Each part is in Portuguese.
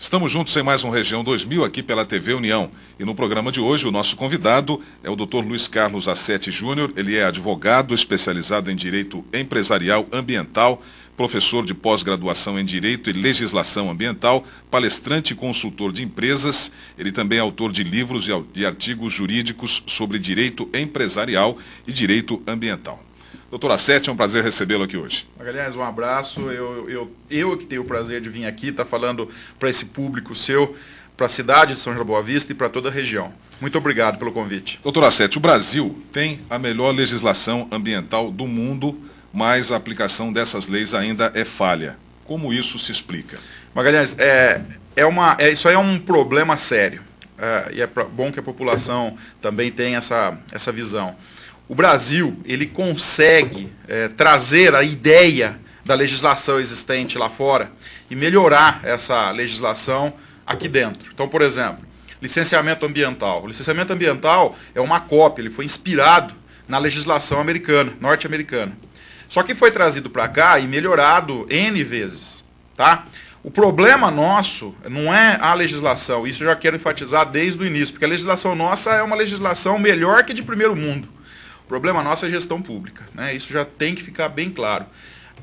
Estamos juntos em mais um Região 2000 aqui pela TV União. E no programa de hoje o nosso convidado é o Dr. Luiz Carlos Assetti Júnior. Ele é advogado especializado em Direito Empresarial Ambiental, professor de pós-graduação em Direito e Legislação Ambiental, palestrante e consultor de empresas. Ele também é autor de livros e de artigos jurídicos sobre direito empresarial e direito ambiental. Doutor Assetti, é um prazer recebê-lo aqui hoje. Aliás, um abraço. Eu que tenho o prazer de vir aqui, estar falando para esse público seu, para a cidade de São João da Boa Vista e para toda a região. Muito obrigado pelo convite. Doutor Assetti, o Brasil tem a melhor legislação ambiental do mundo, mas a aplicação dessas leis ainda é falha. Como isso se explica? Magalhães, isso aí é um problema sério. E é bom que a população também tenha essa visão. O Brasil, ele consegue trazer a ideia da legislação existente lá fora e melhorar essa legislação aqui dentro. Então, por exemplo, licenciamento ambiental. O licenciamento ambiental é uma cópia, ele foi inspirado na legislação americana, norte-americana. Só que foi trazido para cá e melhorado N vezes, tá? O problema nosso não é a legislação, isso eu já quero enfatizar desde o início, porque a legislação nossa é uma legislação melhor que de primeiro mundo. O problema nosso é a gestão pública, né? Isso já tem que ficar bem claro.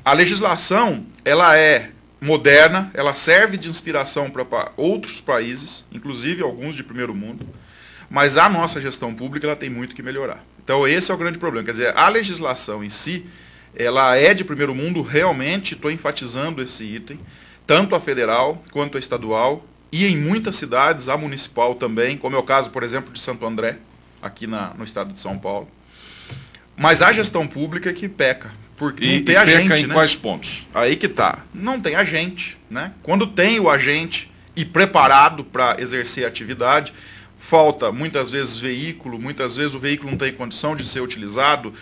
A legislação, ela é moderna, ela serve de inspiração para outros países, inclusive alguns de primeiro mundo, mas a nossa gestão pública ela tem muito que melhorar. Então esse é o grande problema, quer dizer, a legislação em si, ela é de primeiro mundo, realmente estou enfatizando esse item, tanto a federal quanto a estadual, e em muitas cidades, a municipal também, como é o caso, por exemplo, de Santo André, aqui no estado de São Paulo. Mas a gestão pública é que peca. Porque não tem agente, peca em né? Quais pontos? Aí que tá. Não tem agente, né? Quando tem o agente e preparado para exercer a atividade, falta muitas vezes veículo, muitas vezes o veículo não tem condição de ser utilizado,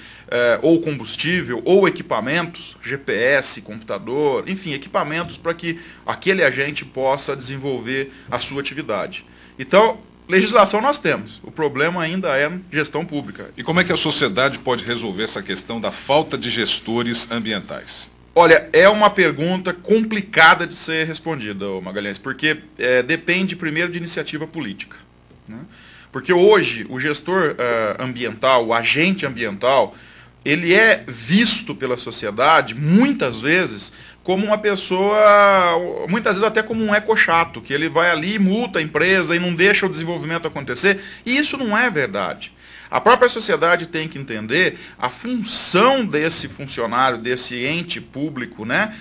ou combustível, ou equipamentos, GPS, computador, enfim, equipamentos para que aquele agente possa desenvolver a sua atividade. Então, legislação nós temos, o problema ainda é gestão pública. E como é que a sociedade pode resolver essa questão da falta de gestores ambientais? Olha, é uma pergunta complicada de ser respondida, Magalhães, porque depende primeiro de iniciativa política, né? Porque hoje o gestor ambiental, o agente ambiental, ele é visto pela sociedade muitas vezes como uma pessoa, muitas vezes até como um ecochato, que ele vai ali e multa a empresa e não deixa o desenvolvimento acontecer, e isso não é verdade. A própria sociedade tem que entender a função desse funcionário, desse ente público, né,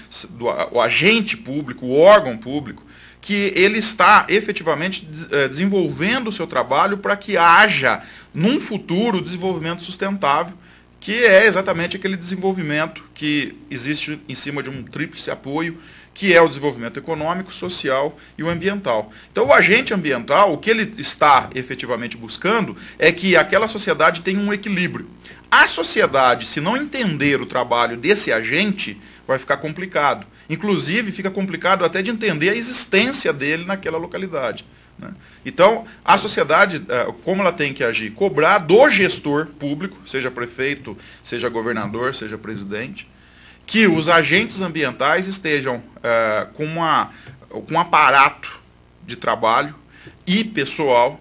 o agente público, o órgão público, que ele está efetivamente desenvolvendo o seu trabalho para que haja, num futuro, desenvolvimento sustentável, que é exatamente aquele desenvolvimento que existe em cima de um tríplice apoio, que é o desenvolvimento econômico, social e o ambiental. Então, o agente ambiental, o que ele está efetivamente buscando é que aquela sociedade tenha um equilíbrio. A sociedade, se não entender o trabalho desse agente, vai ficar complicado. Inclusive, fica complicado até de entender a existência dele naquela localidade, né? Então, a sociedade, como ela tem que agir? Cobrar do gestor público, seja prefeito, seja governador, seja presidente, que os agentes ambientais estejam com um aparato de trabalho e pessoal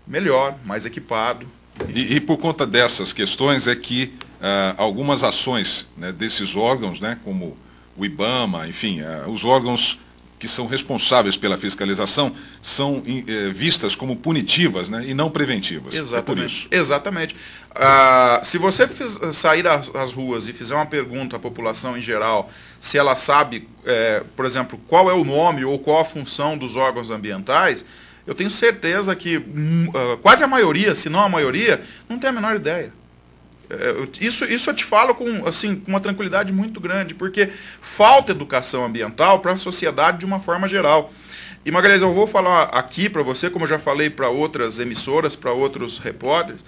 melhor, mais equipado. E por conta dessas questões é que algumas ações, né, desses órgãos, né, como o IBAMA, enfim, os órgãos que são responsáveis pela fiscalização são vistas como punitivas, né, e não preventivas. Exatamente. É por isso. Exatamente. Se você sair às ruas e fizer uma pergunta à população em geral, se ela sabe, por exemplo, qual é o nome ou qual a função dos órgãos ambientais, eu tenho certeza que quase a maioria, se não a maioria, não tem a menor ideia. Isso eu te falo com uma tranquilidade muito grande, porque falta educação ambiental para a sociedade de uma forma geral. E, Magalhães, eu vou falar aqui para você, como eu já falei para outras emissoras, para outros repórteres,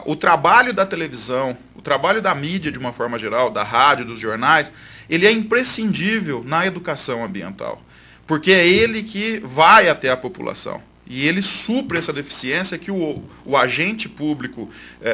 o trabalho da televisão, o trabalho da mídia de uma forma geral, da rádio, dos jornais, ele é imprescindível na educação ambiental, porque é ele que vai até a população. e ele supre essa deficiência que o agente público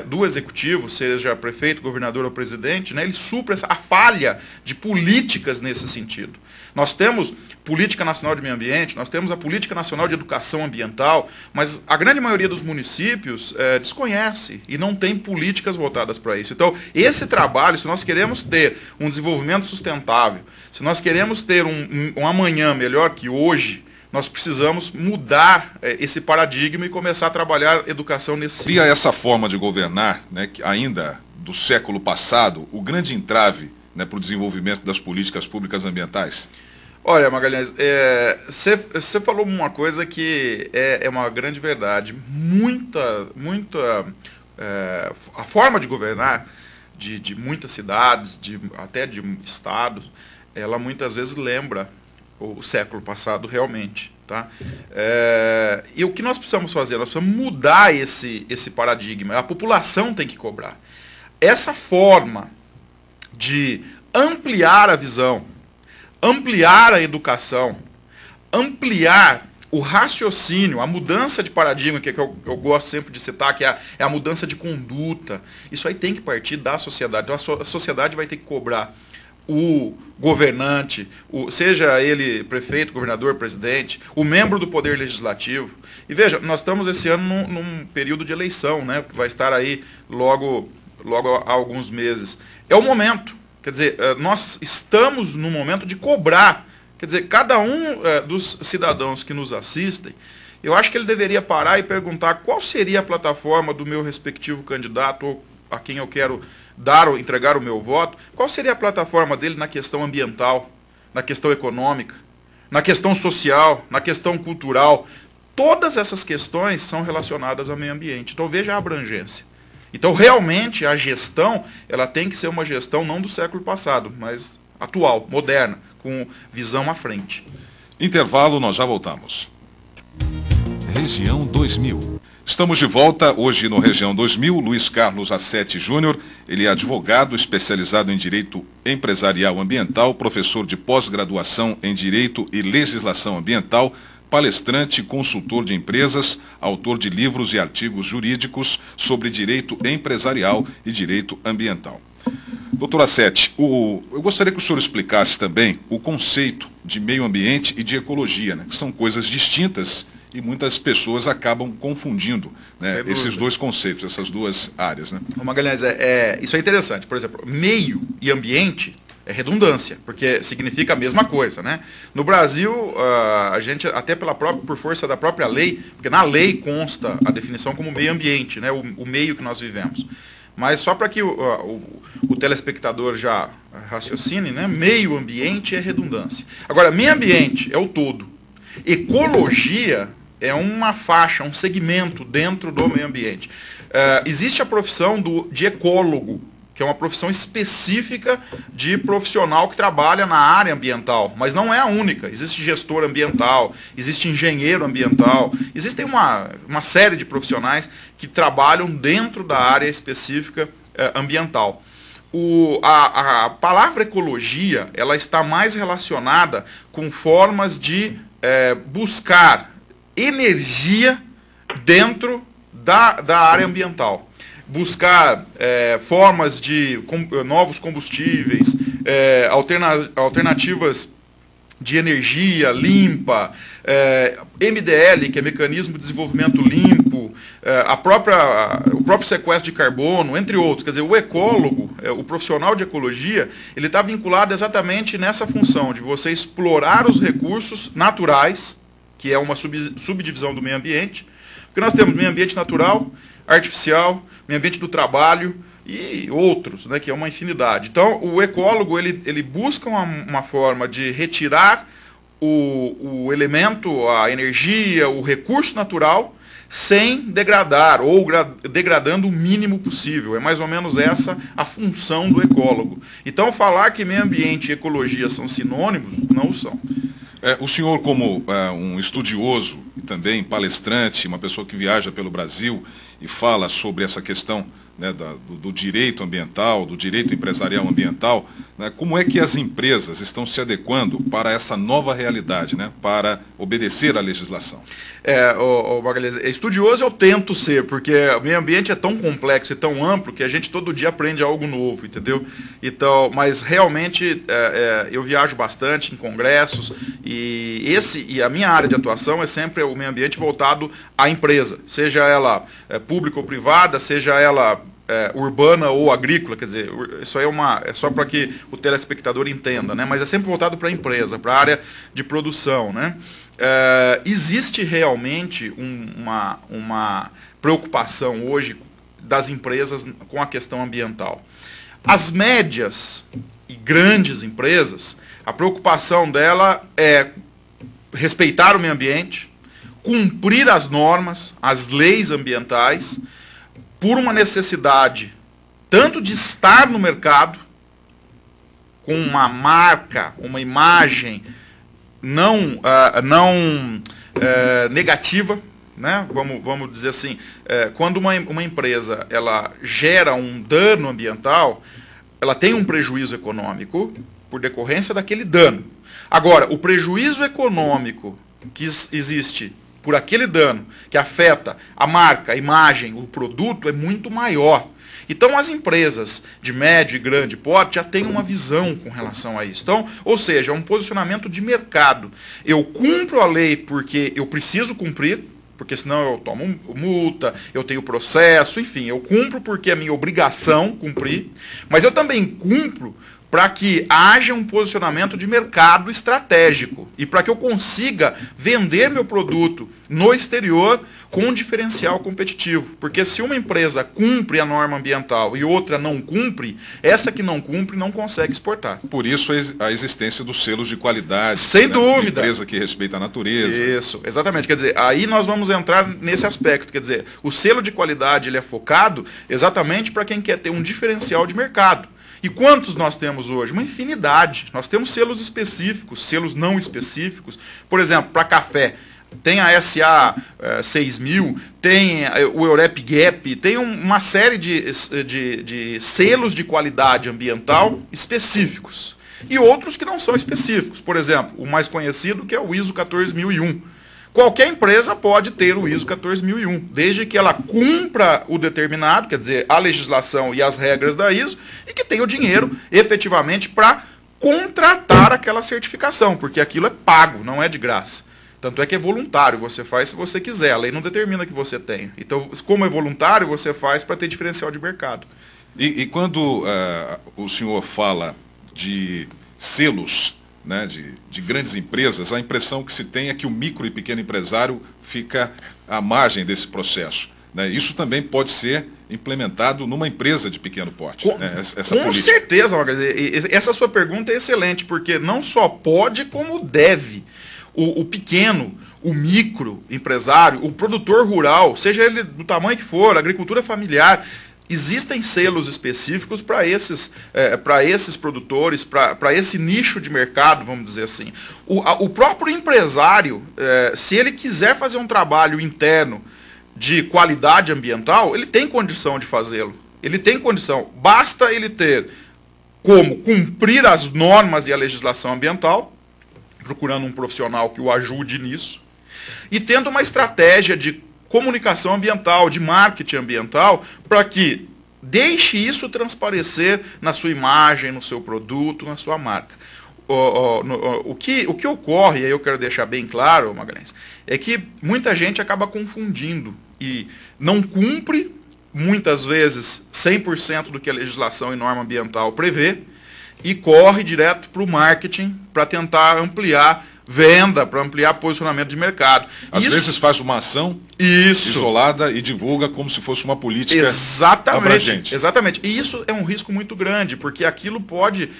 do executivo, seja prefeito, governador ou presidente, né, ele supre a falha de políticas nesse sentido. Nós temos Política Nacional de Meio Ambiente, nós temos a Política Nacional de Educação Ambiental, mas a grande maioria dos municípios desconhece e não tem políticas voltadas para isso. Então, esse trabalho, se nós queremos ter um desenvolvimento sustentável, se nós queremos ter um amanhã melhor que hoje, nós precisamos mudar esse paradigma e começar a trabalhar educação nesse sentido. Seria essa forma de governar, né, que ainda do século passado, o grande entrave, né, para o desenvolvimento das políticas públicas ambientais? Olha, Magalhães, você falou uma coisa que é uma grande verdade. A forma de governar de muitas cidades, até de estados, ela muitas vezes lembra o século passado realmente. Tá? E o que nós precisamos fazer? Nós precisamos mudar esse paradigma. A população tem que cobrar. Essa forma de ampliar a visão, ampliar a educação, ampliar o raciocínio, a mudança de paradigma, que eu gosto sempre de citar, que é a mudança de conduta, isso aí tem que partir da sociedade. Então a sociedade vai ter que cobrar o governante, seja ele prefeito, governador, presidente, o membro do Poder Legislativo. E veja, nós estamos esse ano num período de eleição, né, que vai estar aí logo há alguns meses. É o momento. Quer dizer, nós estamos no momento de cobrar. Quer dizer, cada um dos cidadãos que nos assistem, eu acho que ele deveria parar e perguntar qual seria a plataforma do meu respectivo candidato, ou a quem eu quero dar ou entregar o meu voto, qual seria a plataforma dele na questão ambiental, na questão econômica, na questão social, na questão cultural. Todas essas questões são relacionadas ao meio ambiente. Então veja a abrangência. Então, realmente, a gestão, ela tem que ser uma gestão não do século passado, mas atual, moderna, com visão à frente. Intervalo, nós já voltamos. Região 2000. Estamos de volta hoje no Região 2000. Luiz Carlos Assetti Júnior, ele é advogado especializado em Direito Empresarial Ambiental, professor de pós-graduação em Direito e Legislação Ambiental, palestrante, consultor de empresas, autor de livros e artigos jurídicos sobre direito empresarial e direito ambiental. Doutor Assetti, eu gostaria que o senhor explicasse também o conceito de meio ambiente e de ecologia, né, que são coisas distintas e muitas pessoas acabam confundindo, né, esses dois conceitos, essas duas áreas. Né? Magalhães, isso é interessante. Por exemplo, meio e ambiente é redundância, porque significa a mesma coisa, né? No Brasil, a gente, até por força da própria lei, porque na lei consta a definição como meio ambiente, né? O meio que nós vivemos. Mas só para que o telespectador já raciocine, né? Meio ambiente é redundância. Agora, meio ambiente é o todo. Ecologia é uma faixa, um segmento dentro do meio ambiente. Existe a profissão de ecólogo, que é uma profissão específica de profissional que trabalha na área ambiental, mas não é a única. Existe gestor ambiental, existe engenheiro ambiental, existem uma série de profissionais que trabalham dentro da área específica ambiental. A palavra ecologia, ela está mais relacionada com formas de buscar energia dentro da área ambiental. Buscar formas de novos combustíveis, alternativas de energia limpa, MDL, que é Mecanismo de Desenvolvimento Limpo, o próprio sequestro de carbono, entre outros. Quer dizer, o ecólogo, o profissional de ecologia, ele está vinculado exatamente nessa função de você explorar os recursos naturais, que é uma subdivisão do meio ambiente, porque nós temos meio ambiente natural, artificial, meio ambiente do trabalho e outros, né, que é uma infinidade. Então, o ecólogo ele busca uma forma de retirar o elemento, a energia, o recurso natural, sem degradar ou degradando o mínimo possível. É mais ou menos essa a função do ecólogo. Então, falar que meio ambiente e ecologia são sinônimos, não são. O senhor, como um estudioso e também palestrante, uma pessoa que viaja pelo Brasil e fala sobre essa questão né, do direito ambiental, do direito empresarial ambiental, né, como é que as empresas estão se adequando para essa nova realidade, né, para obedecer à legislação? Magalhães, estudioso eu tento ser, porque o meio ambiente é tão complexo e tão amplo que a gente todo dia aprende algo novo, entendeu? Então, mas realmente eu viajo bastante em congressos e a minha área de atuação é sempre o meio ambiente voltado à empresa, seja ela pública ou privada, seja ela urbana ou agrícola, quer dizer, isso aí é só para que o telespectador entenda, né? Mas é sempre voltado para a empresa, para a área de produção, né? Existe realmente uma preocupação hoje das empresas com a questão ambiental. As médias e grandes empresas, a preocupação dela é respeitar o meio ambiente, cumprir as normas, as leis ambientais, por uma necessidade tanto de estar no mercado, com uma marca, uma imagem não negativa, né? Vamos dizer assim, quando uma empresa ela gera um dano ambiental, ela tem um prejuízo econômico por decorrência daquele dano. Agora, o prejuízo econômico que existe por aquele dano que afeta a marca, a imagem, o produto é muito maior. Então as empresas de médio e grande porte já têm uma visão com relação a isso. Então, ou seja, é um posicionamento de mercado. Eu cumpro a lei porque eu preciso cumprir, porque senão eu tomo multa, eu tenho processo, enfim, eu cumpro porque é minha obrigação cumprir, mas eu também cumpro para que haja um posicionamento de mercado estratégico e para que eu consiga vender meu produto no exterior com um diferencial competitivo. Porque se uma empresa cumpre a norma ambiental e outra não cumpre, essa que não cumpre não consegue exportar. Por isso a existência dos selos de qualidade. Sem dúvida. Empresa que respeita a natureza. Isso, exatamente. Quer dizer, aí nós vamos entrar nesse aspecto. Quer dizer, o selo de qualidade ele é focado exatamente para quem quer ter um diferencial de mercado. E quantos nós temos hoje? Uma infinidade. Nós temos selos específicos, selos não específicos. Por exemplo, para café, tem a SA 6000, tem o Eurep Gap, tem uma série de selos de qualidade ambiental específicos. E outros que não são específicos. Por exemplo, o mais conhecido que é o ISO 14001. Qualquer empresa pode ter o ISO 14001, desde que ela cumpra o determinado, quer dizer, a legislação e as regras da ISO, e que tenha o dinheiro efetivamente para contratar aquela certificação, porque aquilo é pago, não é de graça. Tanto é que é voluntário, você faz se você quiser, a lei não determina que você tenha. Então, como é voluntário, você faz para ter diferencial de mercado. E quando o senhor fala de selos, né, de grandes empresas, a impressão que se tem é que o micro e pequeno empresário fica à margem desse processo. Né? Isso também pode ser implementado numa empresa de pequeno porte. Com certeza, Margarida. Essa sua pergunta é excelente, porque não só pode, como deve. O pequeno, o micro empresário, o produtor rural, seja ele do tamanho que for, agricultura familiar, existem selos específicos para esses produtores, para esse nicho de mercado, vamos dizer assim. O próprio empresário, se ele quiser fazer um trabalho interno de qualidade ambiental, ele tem condição de fazê-lo. Ele tem condição. Basta ele ter como cumprir as normas e a legislação ambiental, procurando um profissional que o ajude nisso, e tendo uma estratégia de comunicação ambiental, de marketing ambiental, para que deixe isso transparecer na sua imagem, no seu produto, na sua marca. O que ocorre, e aí eu quero deixar bem claro, Magalhães, é que muita gente acaba confundindo e não cumpre, muitas vezes, 100% do que a legislação e norma ambiental prevê, e corre direto para o marketing para tentar ampliar venda, para ampliar posicionamento de mercado. Às vezes faz uma ação isolada e divulga como se fosse uma política abrangente. Exatamente. E isso é um risco muito grande, porque aquilo pode,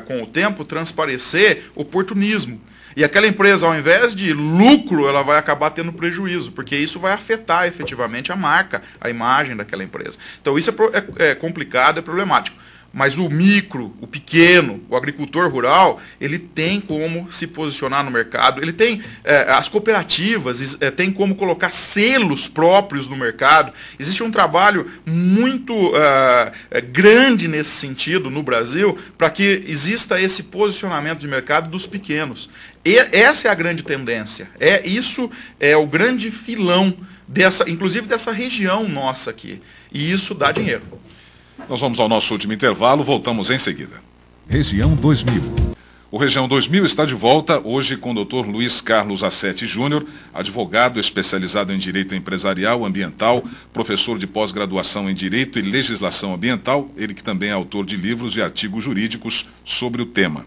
com o tempo, transparecer oportunismo. E aquela empresa, ao invés de lucro, ela vai acabar tendo prejuízo, porque isso vai afetar efetivamente a marca, a imagem daquela empresa. Então isso é complicado, é problemático. Mas o micro, o pequeno, o agricultor rural, ele tem como se posicionar no mercado, ele tem, as cooperativas tem como colocar selos próprios no mercado. Existe um trabalho muito grande nesse sentido no Brasil, para que exista esse posicionamento de mercado dos pequenos. E essa é a grande tendência. Isso é o grande filão, inclusive dessa região nossa aqui. E isso dá dinheiro. Nós vamos ao nosso último intervalo, voltamos em seguida. Região 2000. O Região 2000 está de volta hoje com o Dr. Luiz Carlos Assetti Júnior, advogado especializado em Direito Empresarial Ambiental, professor de pós-graduação em Direito e Legislação Ambiental, ele que também é autor de livros e artigos jurídicos sobre o tema.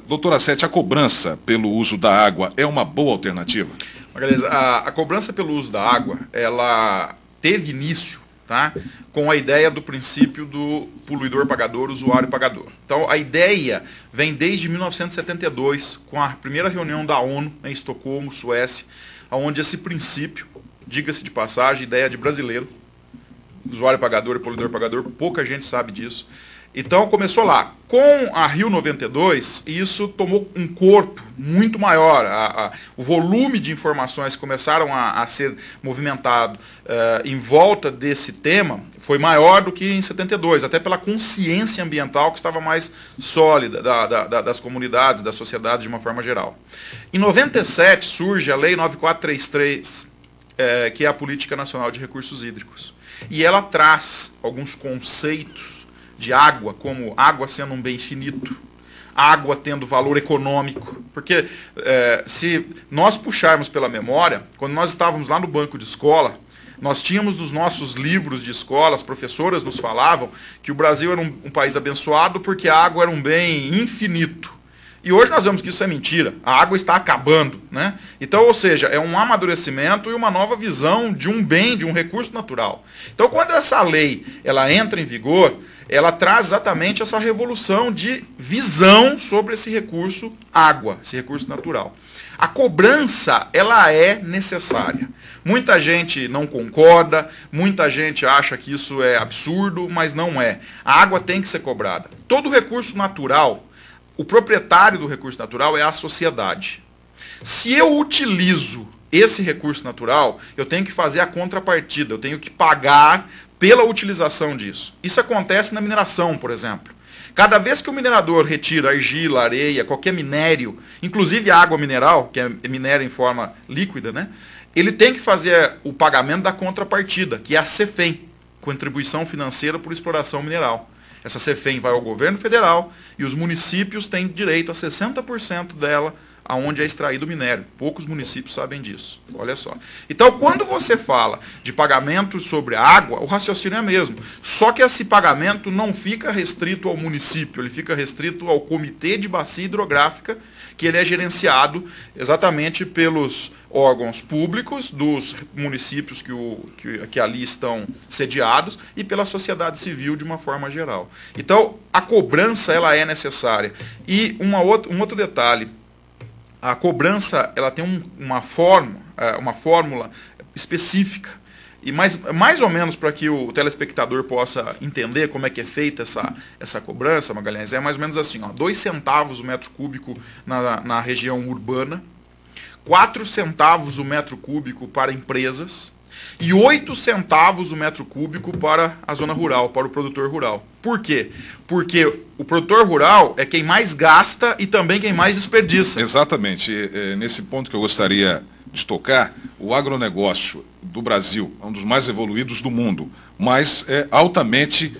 Doutor Assetti, a cobrança pelo uso da água é uma boa alternativa? Magalhães, a cobrança pelo uso da água, ela teve início, tá, com a ideia do princípio do poluidor-pagador, usuário-pagador. Então, a ideia vem desde 1972, com a primeira reunião da ONU em Estocolmo, Suécia, onde esse princípio, diga-se de passagem, ideia de brasileiro, usuário-pagador e poluidor-pagador, pouca gente sabe disso. Então, começou lá. Com a Rio 92, isso tomou um corpo muito maior. O volume de informações que começaram a ser movimentado em volta desse tema foi maior do que em 72, até pela consciência ambiental que estava mais sólida das comunidades, das sociedades de uma forma geral. Em 97 surge a Lei 9433, que é a Política Nacional de Recursos Hídricos. E ela traz alguns conceitos de água, como água sendo um bem finito, água tendo valor econômico. Porque se nós puxarmos pela memória, quando nós estávamos lá no banco de escola, nós tínhamos nos nossos livros de escola, as professoras nos falavam que o Brasil era um país abençoado porque a água era um bem infinito. E hoje nós vemos que isso é mentira. A água está acabando, né? Então, ou seja, é um amadurecimento e uma nova visão de um bem, de um recurso natural. Então, quando essa lei ela entra em vigor, ela traz exatamente essa revolução de visão sobre esse recurso água, esse recurso natural. A cobrança, ela é necessária. Muita gente não concorda, muita gente acha que isso é absurdo, mas não é. A água tem que ser cobrada. Todo recurso natural, o proprietário do recurso natural é a sociedade. Se eu utilizo esse recurso natural, eu tenho que fazer a contrapartida, eu tenho que pagar pela utilização disso. Isso acontece na mineração, por exemplo. Cada vez que o minerador retira argila, areia, qualquer minério, inclusive água mineral, que é minério em forma líquida, né, ele tem que fazer o pagamento da contrapartida, que é a CEFEM, Contribuição Financeira por Exploração Mineral. Essa CEFEM vai ao governo federal e os municípios têm direito a 60% dela, aonde é extraído o minério. Poucos municípios sabem disso. Olha só. Então, quando você fala de pagamento sobre a água, o raciocínio é mesmo. Só que esse pagamento não fica restrito ao município, ele fica restrito ao Comitê de Bacia Hidrográfica, que ele é gerenciado exatamente pelos órgãos públicos dos municípios que ali estão sediados e pela sociedade civil de uma forma geral. Então, a cobrança ela é necessária. E um outro detalhe, a cobrança ela tem uma fórmula específica. E mais ou menos para que o telespectador possa entender como é que é feita essa cobrança, Magalhães, é mais ou menos assim, 2 centavos o metro cúbico na região urbana, 4 centavos o metro cúbico para empresas e 8 centavos o metro cúbico para a zona rural, para o produtor rural. Por quê? Porque o produtor rural é quem mais gasta e também quem mais desperdiça. Exatamente. Nesse ponto que eu gostaria de tocar, o agronegócio do Brasil é um dos mais evoluídos do mundo, mas é altamente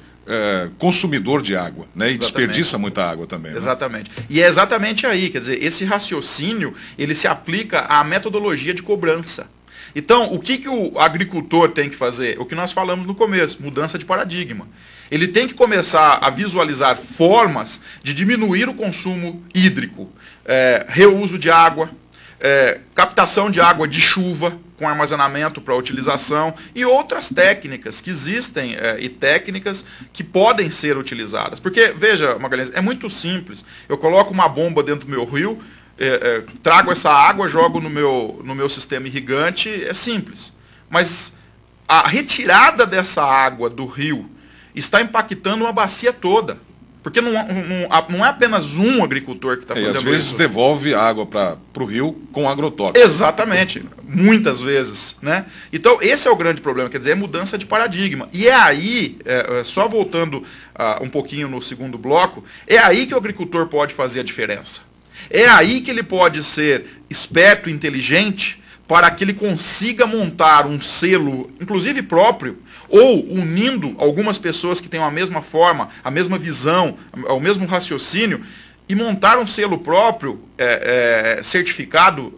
consumidor de água, né? E desperdiça muita água também. Exatamente. Né? E é exatamente aí, quer dizer, esse raciocínio, ele se aplica à metodologia de cobrança. Então, o que o agricultor tem que fazer? O que nós falamos no começo, mudança de paradigma. Ele tem que começar a visualizar formas de diminuir o consumo hídrico, reuso de água, captação de água de chuva com armazenamento para utilização e outras técnicas que existem e técnicas que podem ser utilizadas. Porque, veja, Magalhães, é muito simples. Eu coloco uma bomba dentro do meu rio, trago essa água, jogo no meu sistema irrigante, é simples. Mas a retirada dessa água do rio está impactando uma bacia toda. Porque não é apenas um agricultor que está fazendo isso. E às vezes devolve a água para o rio com agrotóxico. Exatamente, muitas vezes, né? Então esse é o grande problema, quer dizer, é mudança de paradigma. E é aí, só voltando um pouquinho no segundo bloco, é aí que o agricultor pode fazer a diferença. É aí que ele pode ser esperto e inteligente para que ele consiga montar um selo, inclusive próprio, ou unindo algumas pessoas que têm a mesma forma, a mesma visão, o mesmo raciocínio, e montar um selo próprio, certificado,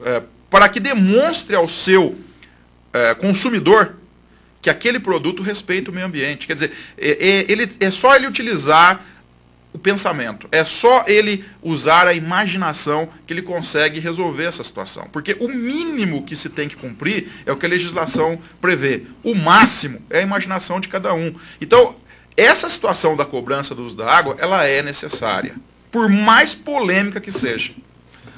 para que demonstre ao seu consumidor que aquele produto respeita o meio ambiente. Quer dizer, é só ele utilizar o pensamento, é só ele usar a imaginação que ele consegue resolver essa situação. Porque o mínimo que se tem que cumprir é o que a legislação prevê. O máximo é a imaginação de cada um. Então, essa situação da cobrança do uso da água, ela é necessária, por mais polêmica que seja.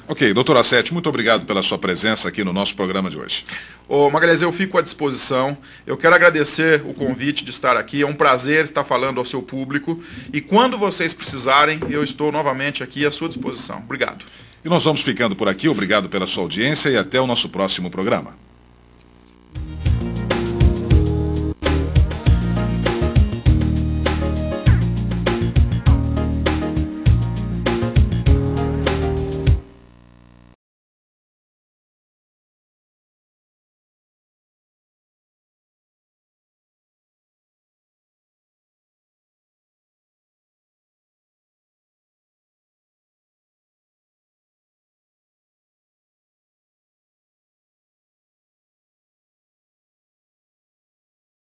Ok, doutor Assetti, muito obrigado pela sua presença aqui no nosso programa de hoje. Ô, Magalhães, eu fico à disposição. Eu quero agradecer o convite de estar aqui. É um prazer estar falando ao seu público. E quando vocês precisarem, eu estou novamente aqui à sua disposição. Obrigado. E nós vamos ficando por aqui. Obrigado pela sua audiência e até o nosso próximo programa.